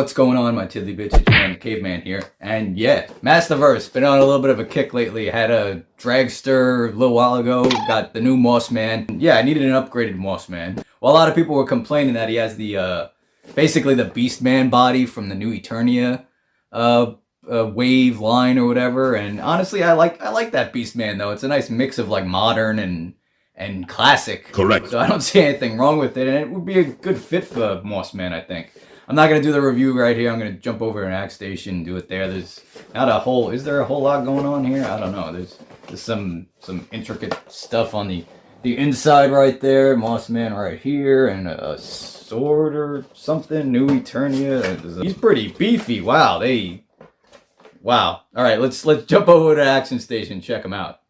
What's going on, my tiddly bitches? Man, the caveman here. And yeah, Masterverse, been on a little bit of a kick lately. Had a dragster a little while ago, got the new MossMan. Yeah, I needed an upgraded MossMan. Well, a lot of people were complaining that he has the, basically the Beastman body from the new Eternia, wave line or whatever. And honestly, I like that Beastman though. It's a nice mix of like modern and classic. Correct. So I don't see anything wrong with it, and it would be a good fit for MossMan, I think. I'm not going to do the review right here. I'm going to jump over to an Axe Station and do it there. There's not a whole... Is there a whole lot going on here? I don't know. There's some intricate stuff on the inside right there. MossMan right here. And a sword or something. New Eternia. He's pretty beefy. Wow. Wow. Alright, let's jump over to Action Station and check him out.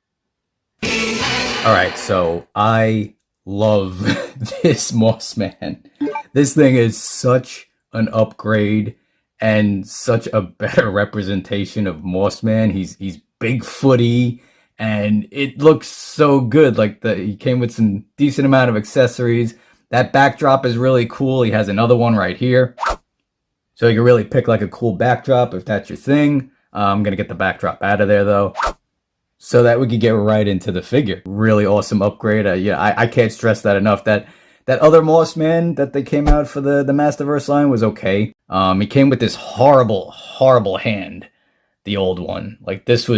Alright, so I love this MossMan. This thing is such an upgrade and such a better representation of MossMan. He's Bigfooty and it looks so good. Like he came with some decent amount of accessories. That backdrop is really cool. He has another one right here, so you can really pick like a cool backdrop if that's your thing. I'm gonna get the backdrop out of there though, so that we could get right into the figure. Really awesome upgrade. I can't stress that enough. That other MossMan that they came out for the Masterverse line was okay. He came with this horrible hand, the old one. Like it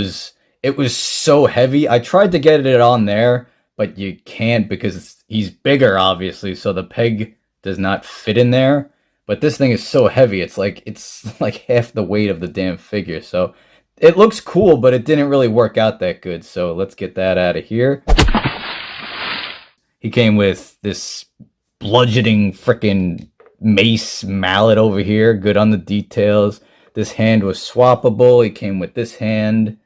was so heavy. I tried to get it on there, but you can't because he's bigger, obviously, so the peg does not fit in there. But this thing is so heavy, it's like half the weight of the damn figure. So it looks cool, but it didn't really work out that good. So let's get that out of here. He came with this bludgeoning freaking mace mallet over here. Good on the details. This hand was swappable. He came with this hand,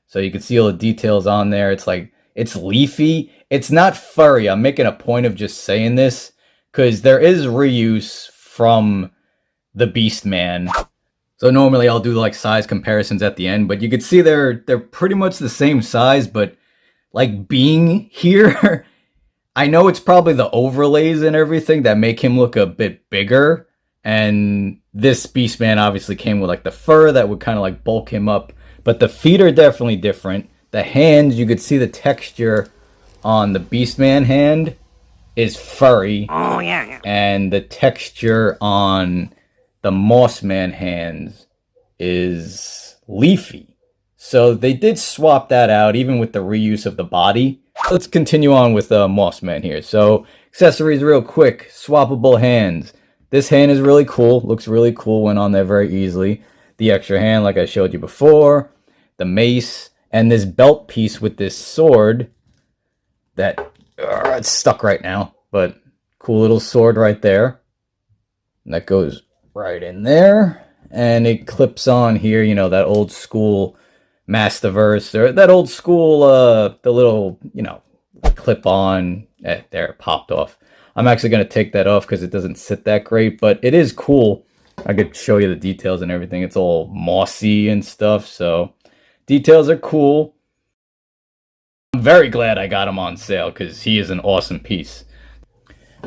so you can see all the details on there. It's leafy. It's not furry. I'm making a point of just saying this because there is reuse from the Beastman. So normally I'll do like size comparisons at the end, but you can see they're pretty much the same size, but like being here, I know it's probably the overlays and everything that make him look a bit bigger. And this Beastman obviously came with like the fur that would kind of like bulk him up. But the feet are definitely different. The hands, you could see the texture on the Beastman hand is furry. Oh, yeah. And the texture on the MossMan hands is leafy. So they did swap that out, even with the reuse of the body. Let's continue on with MossMan here. So accessories real quick. Swappable hands. This hand is really cool. Looks really cool. Went on there very easily. The extra hand, like I showed you before. The mace. And this belt piece with this sword. That it's stuck right now. But cool little sword right there. And that goes right in there. And it clips on here. You know, that old school Masterverse, or that old school, the little, clip on. There, it popped off. I'm actually going to take that off because it doesn't sit that great, but it is cool. I could show you the details and everything. It's all mossy and stuff, so details are cool. I'm very glad I got him on sale because he is an awesome piece.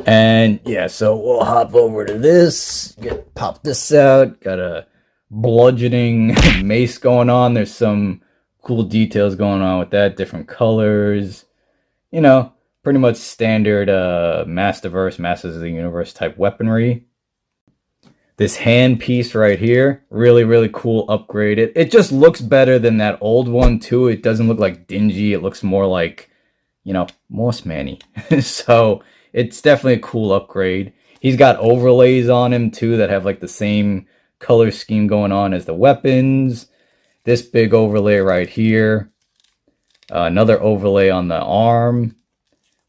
And yeah, so we'll hop over to this, pop this out, got a bludgeoning mace going on. There's some cool details going on with that, different colors, pretty much standard Masterverse, Masters of the Universe type weaponry. This hand piece right here, really cool upgrade. It just looks better than that old one too. It doesn't look like dingy. It looks more like, MossMan-y. So it's definitely a cool upgrade. He's got overlays on him too that have like the same color scheme going on as the weapons. This big overlay right here. Another overlay on the arm.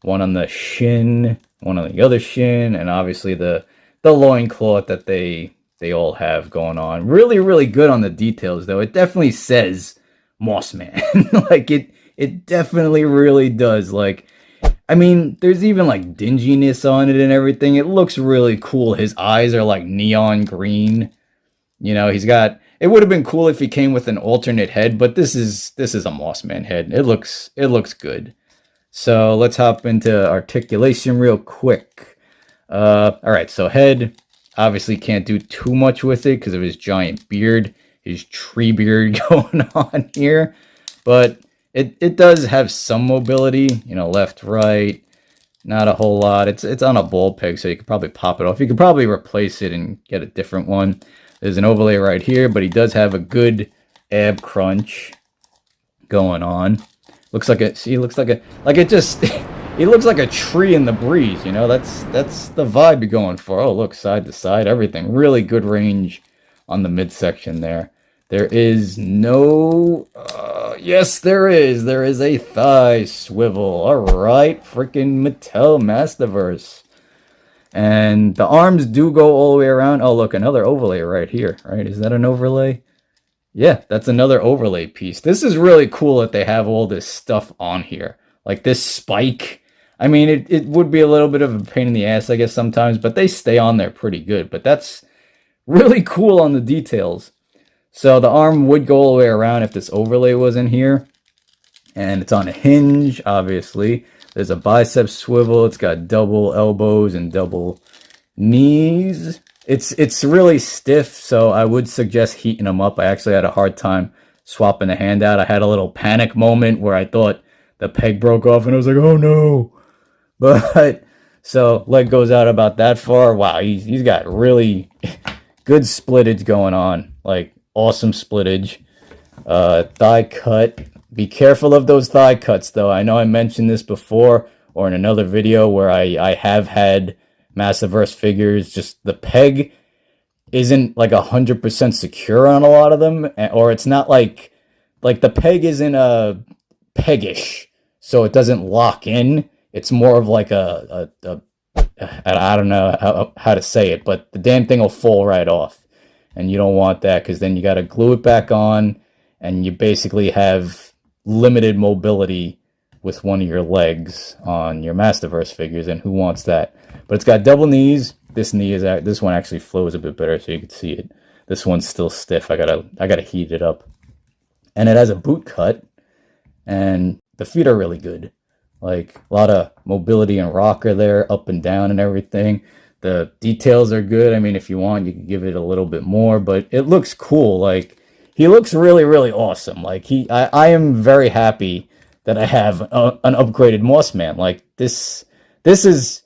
One on the shin. One on the other shin. And obviously the loincloth that they all have going on. Really good on the details though. It definitely says MossMan. Like it definitely really does. Like, I mean, there's even like dinginess on it and everything. It looks really cool. His eyes are like neon green. He's got... It would have been cool if he came with an alternate head, but this is a MossMan head. It looks good. So let's hop into articulation real quick. All right, so head, Obviously can't do too much with it because of his giant beard, his tree beard going on here. But it does have some mobility, you know, left, right, not a whole lot. It's on a ball peg, so you could probably pop it off. You could probably replace it and get a different one. There's an overlay right here, but he does have a good ab crunch going on. Looks like a, see, he looks like a, like it just, he looks like a tree in the breeze, you know? That's the vibe you're going for. Oh, look, side to side, everything. Really good range on the midsection there. There is no, yes, there is. There is a thigh swivel. All right, freaking Mattel Masterverse. And the arms do go all the way around. Oh, look, another overlay right here, right? Is that an overlay? Yeah, that's another overlay piece. This is really cool that they have all this stuff on here. Like this spike. I mean, it would be a little bit of a pain in the ass, I guess, sometimes, but they stay on there pretty good. But that's really cool on the details. So the arm would go all the way around if this overlay was in here. And it's on a hinge, obviously. There's a bicep swivel. It's got double elbows and double knees. It's really stiff, so I would suggest heating them up. I actually had a hard time swapping the hand out. I had a little panic moment where I thought the peg broke off, and I was like, oh no. But, so leg goes out about that far. Wow, he's got really good splittage going on. Like, awesome splittage. Thigh cut. Be careful of those thigh cuts, though. I know I mentioned this before or in another video where I have had Masterverse figures. Just the peg isn't like 100% secure on a lot of them, or it's not like the peg isn't a peggish, so it doesn't lock in. It's more of like a I don't know how to say it, but the damn thing will fall right off, and you don't want that because then you got to glue it back on, and you basically have limited mobility with one of your legs on your Masterverse figures, and who wants that? But it's got double knees. This one actually flows a bit better, so you can see it. This one's still stiff. I gotta heat it up, and it has a boot cut, and the feet are really good. Like a lot of mobility and rocker there, up and down and everything. The details are good. I mean, if you want, you can give it a little bit more, but it looks cool. Like he looks really, really awesome. Like I am very happy that I have an upgraded MossMan. Like this is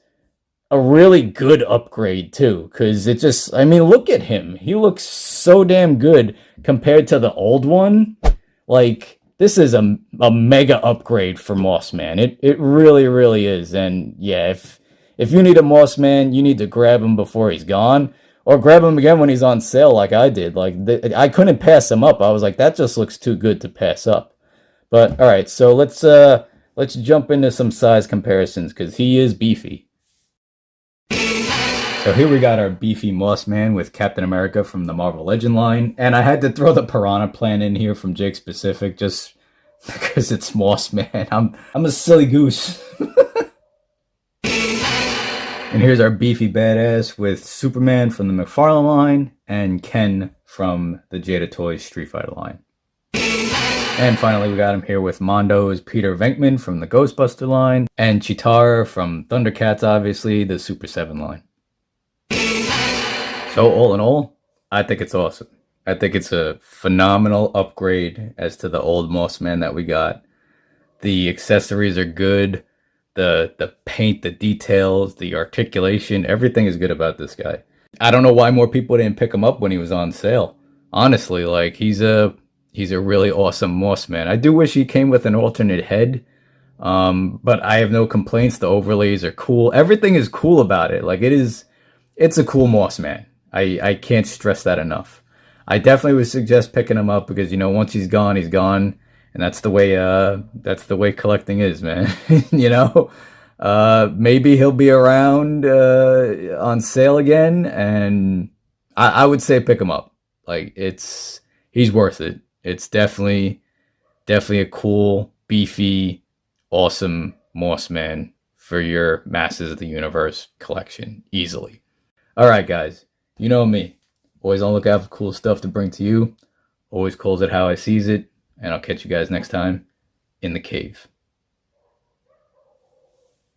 a really good upgrade too, because it just, I mean, look at him. He looks so damn good compared to the old one. Like this is a mega upgrade for MossMan. It really, really is. And yeah, if you need a MossMan, you need to grab him before he's gone. Or grab him again when he's on sale like I did. Like I couldn't pass him up. I was like, that just looks too good to pass up. But all right, so let's jump into some size comparisons because he is beefy. So here we got our beefy MossMan with Captain America from the Marvel Legend line, and I had to throw the Piranha Plant in here from Jake Specific just because it's MossMan. I'm a silly goose. And here's our beefy badass with Superman from the McFarlane line and Ken from the Jada Toys Street Fighter line. And finally, we got him here with Mondo's Peter Venkman from the Ghostbuster line and Chitara from Thundercats, obviously, the Super 7 line. So all in all, I think it's awesome. I think it's a phenomenal upgrade as to the old MossMan that we got. The accessories are good. The paint, the details, the articulation, everything is good about this guy. I don't know why more people didn't pick him up when he was on sale. Honestly, like he's a really awesome MossMan. I do wish he came with an alternate head, but I have no complaints. The overlays are cool. Everything is cool about it. Like it's a cool MossMan. I can't stress that enough. I definitely would suggest picking him up because, you know, once he's gone, he's gone. And that's the way collecting is, man. You know, maybe he'll be around on sale again, and I would say pick him up. Like he's worth it. It's definitely a cool, beefy, awesome MossMan for your Masters of the Universe collection easily. All right, guys, you know me. Always on the lookout for cool stuff to bring to you. Always calls it how I sees it. And I'll catch you guys next time in the cave.